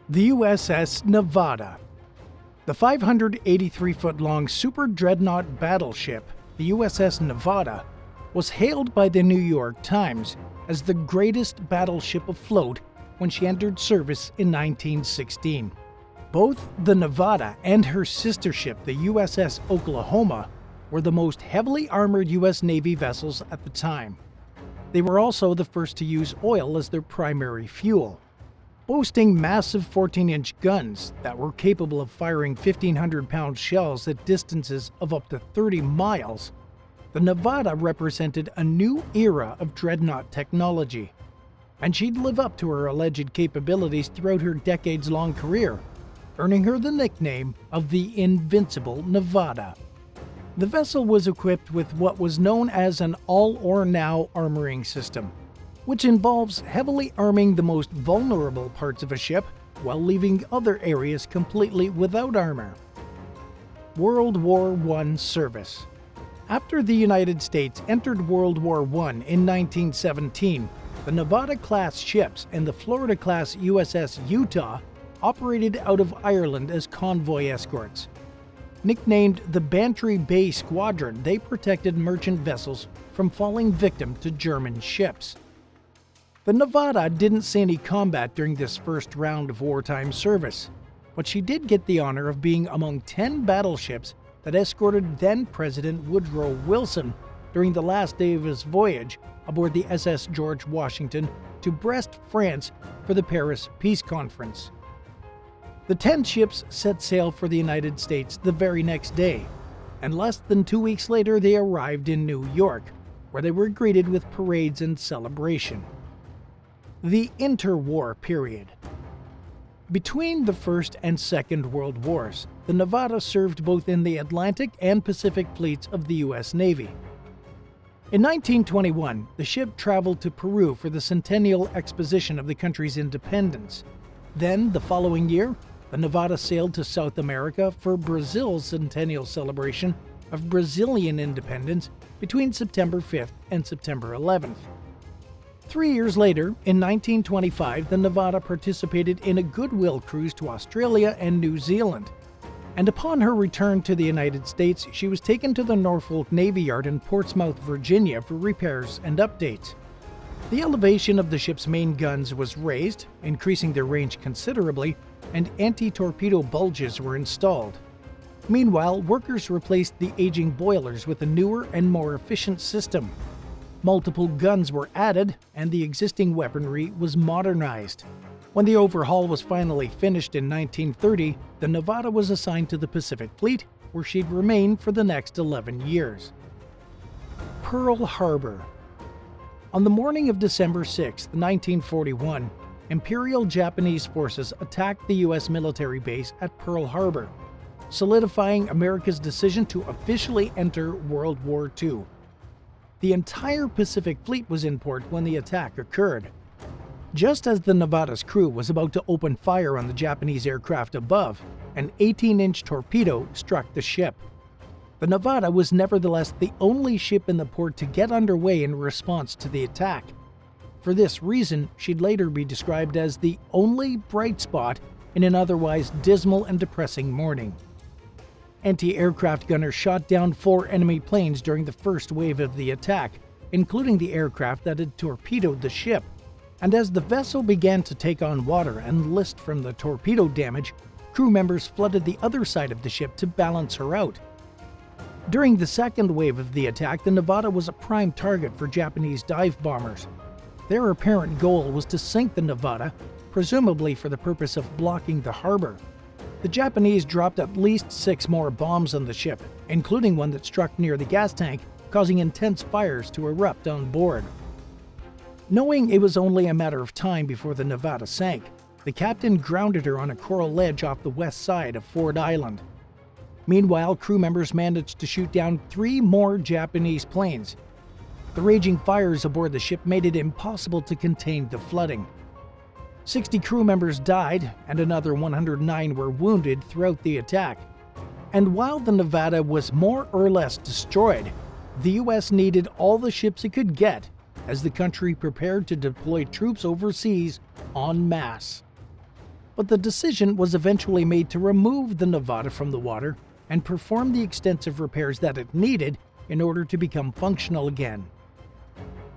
The USS Nevada. The 583-foot-long super dreadnought battleship, the USS Nevada, was hailed by the New York Times as the greatest battleship afloat when she entered service in 1916. Both the Nevada and her sister ship, the USS Oklahoma, were the most heavily armored U.S. Navy vessels at the time. They were also the first to use oil as their primary fuel. Boasting massive 14-inch guns that were capable of firing 1,500-pound shells at distances of up to 30 miles, the Nevada represented a new era of dreadnought technology, and she'd live up to her alleged capabilities throughout her decades-long career, earning her the nickname of the Invincible Nevada. The vessel was equipped with what was known as an all-or-now armoring system, which involves heavily arming the most vulnerable parts of a ship while leaving other areas completely without armor. World War I service. After the United States entered World War I in 1917, the Nevada-class ships and the Florida-class USS Utah operated out of Ireland as convoy escorts. Nicknamed the Bantry Bay Squadron, they protected merchant vessels from falling victim to German ships. The Nevada didn't see any combat during this first round of wartime service, but she did get the honor of being among 10 battleships that escorted then-President Woodrow Wilson during the last day of his voyage aboard the SS George Washington to Brest, France for the Paris Peace Conference. The 10 ships set sail for the United States the very next day, and less than 2 weeks later they arrived in New York, where they were greeted with parades and celebration. The Interwar period. Between the First and Second World Wars, the Nevada served both in the Atlantic and Pacific fleets of the U.S. Navy. In 1921, the ship traveled to Peru for the centennial exposition of the country's independence. Then, the following year, the Nevada sailed to South America for Brazil's centennial celebration of Brazilian independence between September 5th and September 11th. 3 years later, in 1925, the Nevada participated in a goodwill cruise to Australia and New Zealand, and upon her return to the United States, she was taken to the Norfolk Navy Yard in Portsmouth, Virginia for repairs and updates. The elevation of the ship's main guns was raised, increasing their range considerably, and anti-torpedo bulges were installed. Meanwhile, workers replaced the aging boilers with a newer and more efficient system. Multiple guns were added, and the existing weaponry was modernized. When the overhaul was finally finished in 1930, the Nevada was assigned to the Pacific Fleet, where she'd remain for the next 11 years. Pearl Harbor. On the morning of December 6, 1941, Imperial Japanese forces attacked the U.S. military base at Pearl Harbor, solidifying America's decision to officially enter World War II. The entire Pacific Fleet was in port when the attack occurred. Just as the Nevada's crew was about to open fire on the Japanese aircraft above, an 18-inch torpedo struck the ship. The Nevada was nevertheless the only ship in the port to get underway in response to the attack. For this reason, she'd later be described as the only bright spot in an otherwise dismal and depressing morning. Anti-aircraft gunners shot down 4 enemy planes during the first wave of the attack, including the aircraft that had torpedoed the ship. And as the vessel began to take on water and list from the torpedo damage, crew members flooded the other side of the ship to balance her out. During the second wave of the attack, the Nevada was a prime target for Japanese dive bombers. Their apparent goal was to sink the Nevada, presumably for the purpose of blocking the harbor. The Japanese dropped at least 6 more bombs on the ship, including one that struck near the gas tank, causing intense fires to erupt on board. Knowing it was only a matter of time before the Nevada sank, the captain grounded her on a coral ledge off the west side of Ford Island. Meanwhile, crew members managed to shoot down 3 more Japanese planes. The raging fires aboard the ship made it impossible to contain the flooding. 60 crew members died, and another 109 were wounded throughout the attack. And while the Nevada was more or less destroyed, the U.S. needed all the ships it could get as the country prepared to deploy troops overseas en masse. but the decision was eventually made to remove the Nevada from the water and perform the extensive repairs that it needed in order to become functional again.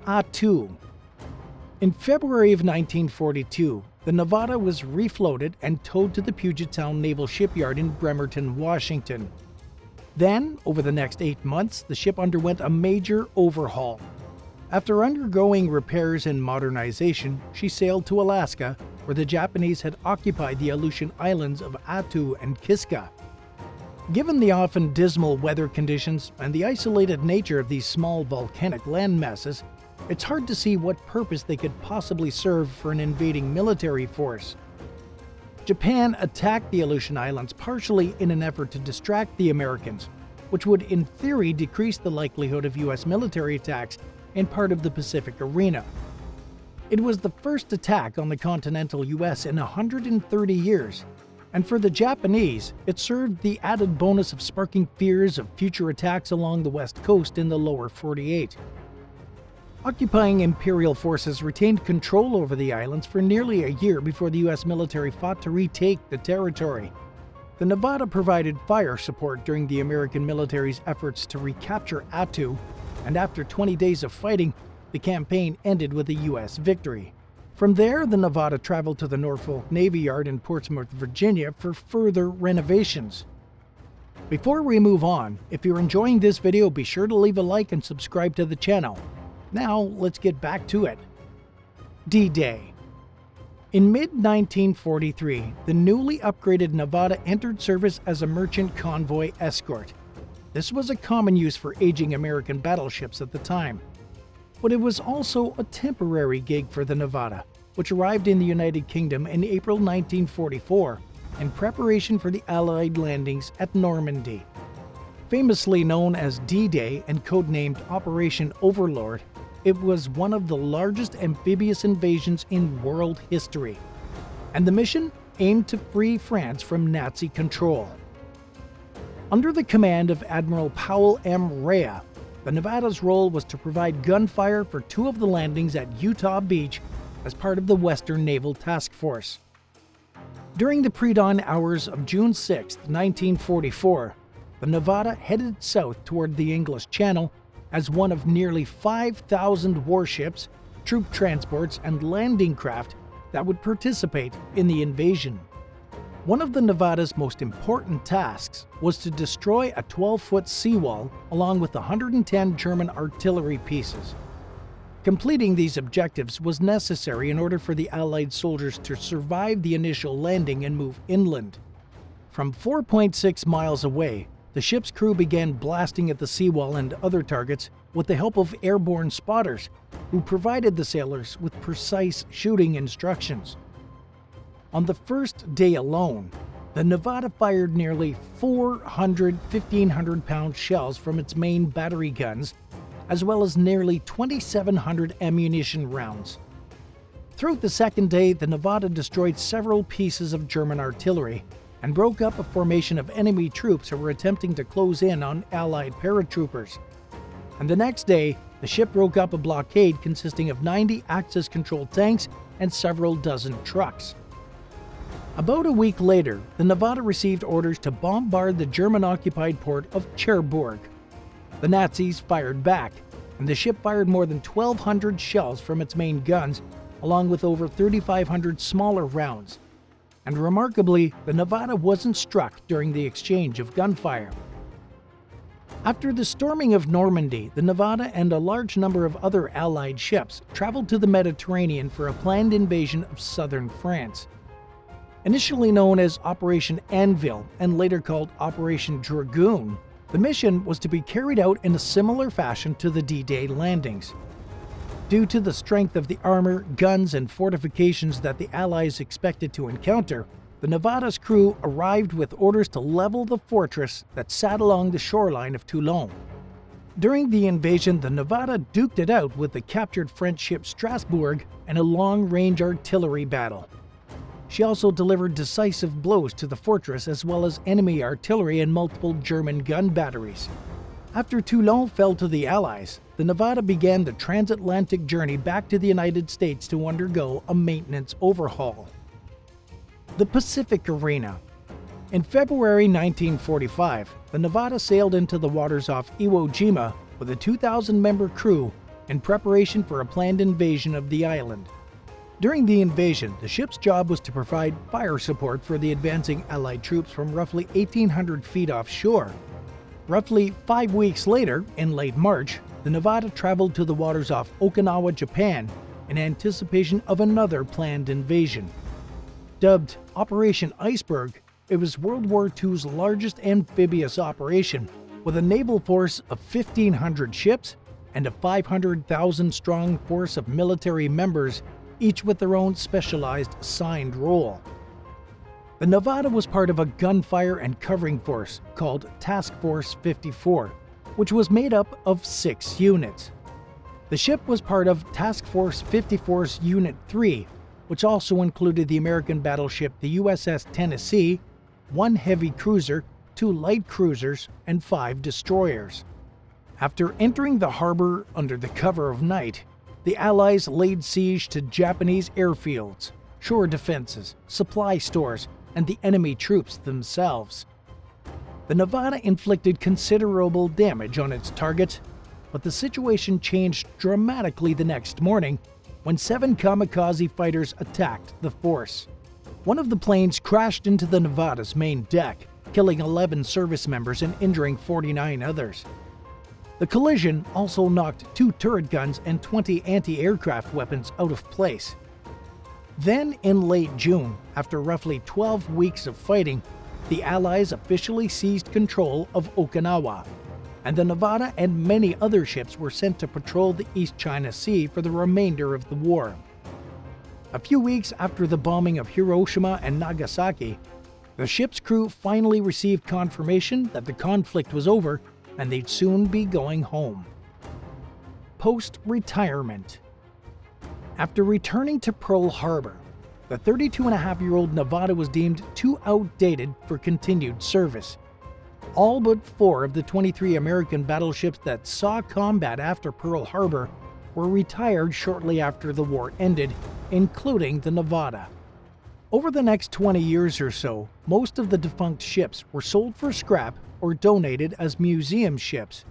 A2. In February of 1942, the Nevada was refloated and towed to the Puget Sound Naval Shipyard in Bremerton, Washington. Then, over the next 8 months, the ship underwent a major overhaul. After undergoing repairs and modernization, she sailed to Alaska, where the Japanese had occupied the Aleutian Islands of Attu and Kiska. Given the often dismal weather conditions and the isolated nature of these small volcanic landmasses, it's hard to see what purpose they could possibly serve for an invading military force. Japan attacked the Aleutian Islands partially in an effort to distract the Americans, which would in theory decrease the likelihood of U.S. military attacks in part of the Pacific arena. It was the first attack on the continental U.S. in 130 years, and for the Japanese, it served the added bonus of sparking fears of future attacks along the west coast in the lower 48. Occupying Imperial forces retained control over the islands for nearly a year before the U.S. military fought to retake the territory. The Nevada provided fire support during the American military's efforts to recapture Attu, and after 20 days of fighting, the campaign ended with a U.S. victory. From there, the Nevada traveled to the Norfolk Navy Yard in Portsmouth, Virginia for further renovations. Before we move on, if you're enjoying this video, be sure to leave a like and subscribe to the channel. Now, let's get back to it. D-Day. In mid-1943, the newly upgraded Nevada entered service as a merchant convoy escort. This was a common use for aging American battleships at the time. But it was also a temporary gig for the Nevada, which arrived in the United Kingdom in April 1944 in preparation for the Allied landings at Normandy. Famously known as D-Day and codenamed Operation Overlord, it was one of the largest amphibious invasions in world history, and the mission aimed to free France from Nazi control. Under the command of Admiral Powell M. Rea, the Nevada's role was to provide gunfire for 2 of the landings at Utah Beach as part of the Western Naval Task Force. During the pre-dawn hours of June 6, 1944, the Nevada headed south toward the English Channel as one of nearly 5,000 warships, troop transports, and landing craft that would participate in the invasion. One of the Nevada's most important tasks was to destroy a 12-foot seawall along with 110 German artillery pieces. Completing these objectives was necessary in order for the Allied soldiers to survive the initial landing and move inland. From 4.6 miles away, the ship's crew began blasting at the seawall and other targets with the help of airborne spotters, who provided the sailors with precise shooting instructions. On the first day alone, the Nevada fired nearly 400 1,500-pound shells from its main battery guns, as well as nearly 2,700 ammunition rounds. Throughout the second day, the Nevada destroyed several pieces of German artillery and broke up a formation of enemy troops who were attempting to close in on Allied paratroopers. And the next day, the ship broke up a blockade consisting of 90 Axis-controlled tanks and several dozen trucks. About a week later, the Nevada received orders to bombard the German-occupied port of Cherbourg. The Nazis fired back, and the ship fired more than 1,200 shells from its main guns, along with over 3,500 smaller rounds. And remarkably, the Nevada wasn't struck during the exchange of gunfire. After the storming of Normandy, the Nevada and a large number of other Allied ships traveled to the Mediterranean for a planned invasion of southern France. Initially known as Operation Anvil and later called Operation Dragoon, the mission was to be carried out in a similar fashion to the D-Day landings. Due to the strength of the armor, guns, and fortifications that the Allies expected to encounter, the Nevada's crew arrived with orders to level the fortress that sat along the shoreline of Toulon. During the invasion, the Nevada duked it out with the captured French ship Strasbourg in a long-range artillery battle. She also delivered decisive blows to the fortress as well as enemy artillery and multiple German gun batteries. After Toulon fell to the Allies, the Nevada began the transatlantic journey back to the United States to undergo a maintenance overhaul. The Pacific Arena. In February 1945, the Nevada sailed into the waters off Iwo Jima with a 2,000-member crew in preparation for a planned invasion of the island. During the invasion, the ship's job was to provide fire support for the advancing Allied troops from roughly 1,800 feet offshore. Roughly 5 weeks later, in late March, the Nevada traveled to the waters off Okinawa, Japan, in anticipation of another planned invasion. Dubbed Operation Iceberg, it was World War II's largest amphibious operation, with a naval force of 1,500 ships and a 500,000-strong force of military members, each with their own specialized assigned role. The Nevada was part of a gunfire and covering force called Task Force 54, which was made up of 6 units. The ship was part of Task Force 54's Unit 3, which also included the American battleship the USS Tennessee, 1 heavy cruiser, 2 light cruisers, and 5 destroyers. After entering the harbor under the cover of night, the Allies laid siege to Japanese airfields, shore defenses, supply stores, and the enemy troops themselves. The Nevada inflicted considerable damage on its targets, but the situation changed dramatically the next morning when 7 kamikaze fighters attacked the force. One of the planes crashed into the Nevada's main deck, killing 11 service members and injuring 49 others. The collision also knocked 2 turret guns and 20 anti-aircraft weapons out of place. Then, in late June, after roughly 12 weeks of fighting, the Allies officially seized control of Okinawa, and the Nevada and many other ships were sent to patrol the East China Sea for the remainder of the war. A few weeks after the bombing of Hiroshima and Nagasaki, the ship's crew finally received confirmation that the conflict was over and they'd soon be going home. Post-retirement. After returning to Pearl Harbor, the 32-and-a-half-year-old Nevada was deemed too outdated for continued service. All but 4 of the 23 American battleships that saw combat after Pearl Harbor were retired shortly after the war ended, including the Nevada. Over the next 20 years or so, most of the defunct ships were sold for scrap or donated as museum ships.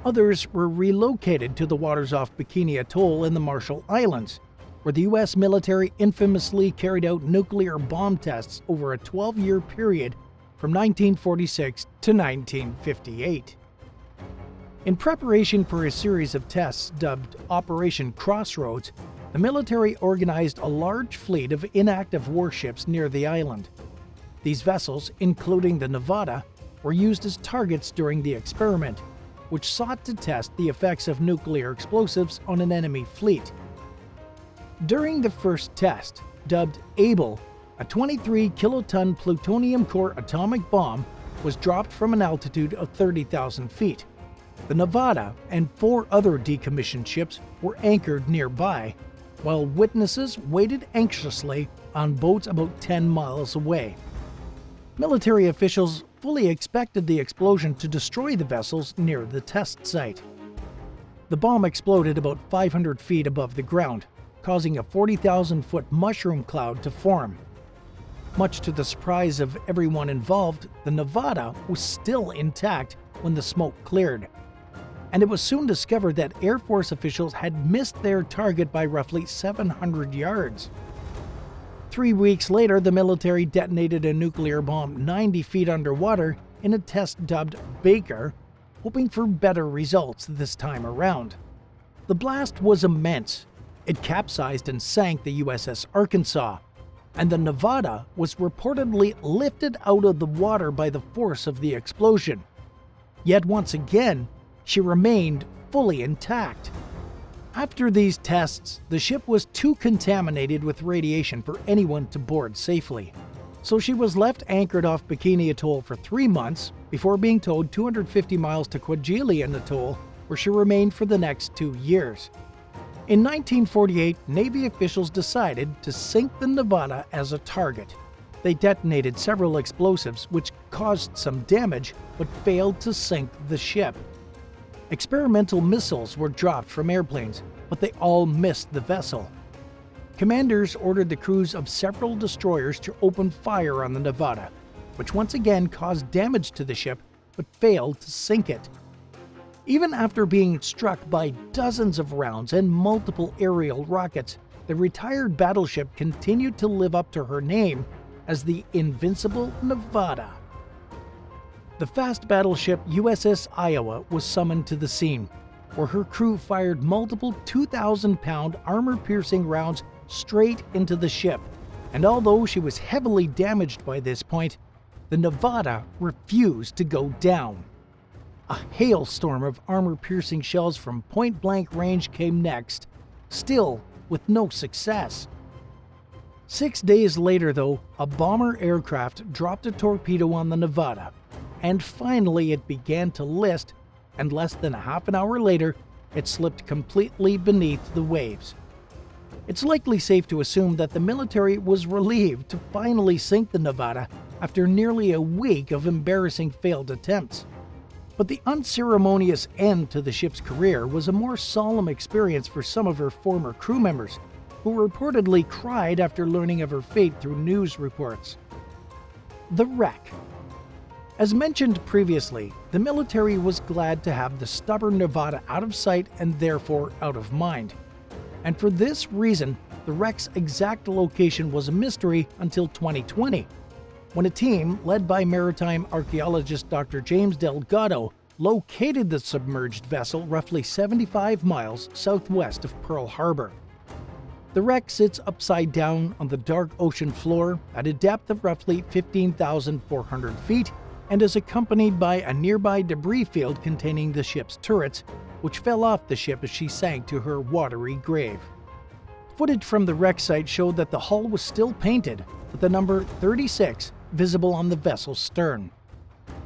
Others were relocated to the waters off Bikini Atoll in the Marshall Islands, where the U.S. military infamously carried out nuclear bomb tests over a 12-year period from 1946 to 1958. In preparation for a series of tests dubbed Operation Crossroads, the military organized a large fleet of inactive warships near the island. These vessels, including the Nevada, were used as targets during the experiment, which sought to test the effects of nuclear explosives on an enemy fleet. During the first test, dubbed Able, a 23-kiloton plutonium core atomic bomb was dropped from an altitude of 30,000 feet. The Nevada and 4 other decommissioned ships were anchored nearby, while witnesses waited anxiously on boats about 10 miles away. Military officials fully expected the explosion to destroy the vessels near the test site. The bomb exploded about 500 feet above the ground, causing a 40,000-foot mushroom cloud to form. Much to the surprise of everyone involved, the Nevada was still intact when the smoke cleared. And it was soon discovered that Air Force officials had missed their target by roughly 700 yards. 3 weeks later, the military detonated a nuclear bomb 90 feet underwater in a test dubbed Baker, hoping for better results this time around. The blast was immense. It capsized and sank the USS Arkansas, and the Nevada was reportedly lifted out of the water by the force of the explosion. Yet once again, she remained fully intact. After these tests, the ship was too contaminated with radiation for anyone to board safely. So she was left anchored off Bikini Atoll for 3 months before being towed 250 miles to Kwajalein Atoll, where she remained for the next 2 years. In 1948, Navy officials decided to sink the Nevada as a target. They detonated several explosives which caused some damage but failed to sink the ship. Experimental missiles were dropped from airplanes, but they all missed the vessel. Commanders ordered the crews of several destroyers to open fire on the Nevada, which once again caused damage to the ship but failed to sink it. Even after being struck by dozens of rounds and multiple aerial rockets, the retired battleship continued to live up to her name as the Invincible Nevada. The fast battleship USS Iowa was summoned to the scene, where her crew fired multiple 2,000-pound armor-piercing rounds straight into the ship, and although she was heavily damaged by this point, the Nevada refused to go down. A hailstorm of armor-piercing shells from point-blank range came next, still with no success. 6 days later, though, a bomber aircraft dropped a torpedo on the Nevada, and finally it began to list, and less than a half an hour later, it slipped completely beneath the waves. It's likely safe to assume that the military was relieved to finally sink the Nevada after nearly a week of embarrassing failed attempts. But the unceremonious end to the ship's career was a more solemn experience for some of her former crew members, who reportedly cried after learning of her fate through news reports. The wreck. As mentioned previously, the military was glad to have the stubborn Nevada out of sight and therefore out of mind. And for this reason, the wreck's exact location was a mystery until 2020, when a team led by maritime archaeologist Dr. James Delgado located the submerged vessel roughly 75 miles southwest of Pearl Harbor. The wreck sits upside down on the dark ocean floor at a depth of roughly 15,400 feet and is accompanied by a nearby debris field containing the ship's turrets, which fell off the ship as she sank to her watery grave. Footage from the wreck site showed that the hull was still painted, with the number 36 visible on the vessel's stern.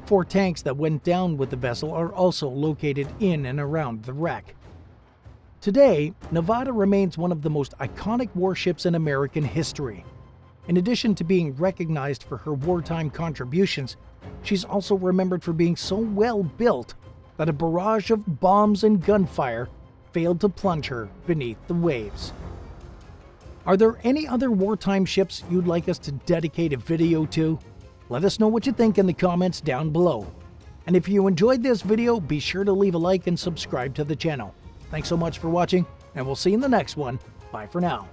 4 tanks that went down with the vessel are also located in and around the wreck. Today, Nevada remains one of the most iconic warships in American history. In addition to being recognized for her wartime contributions, she's also remembered for being so well built that a barrage of bombs and gunfire failed to plunge her beneath the waves. Are there any other wartime ships you'd like us to dedicate a video to? Let us know what you think in the comments down below. And if you enjoyed this video, be sure to leave a like and subscribe to the channel. Thanks so much for watching, and we'll see you in the next one. Bye for now.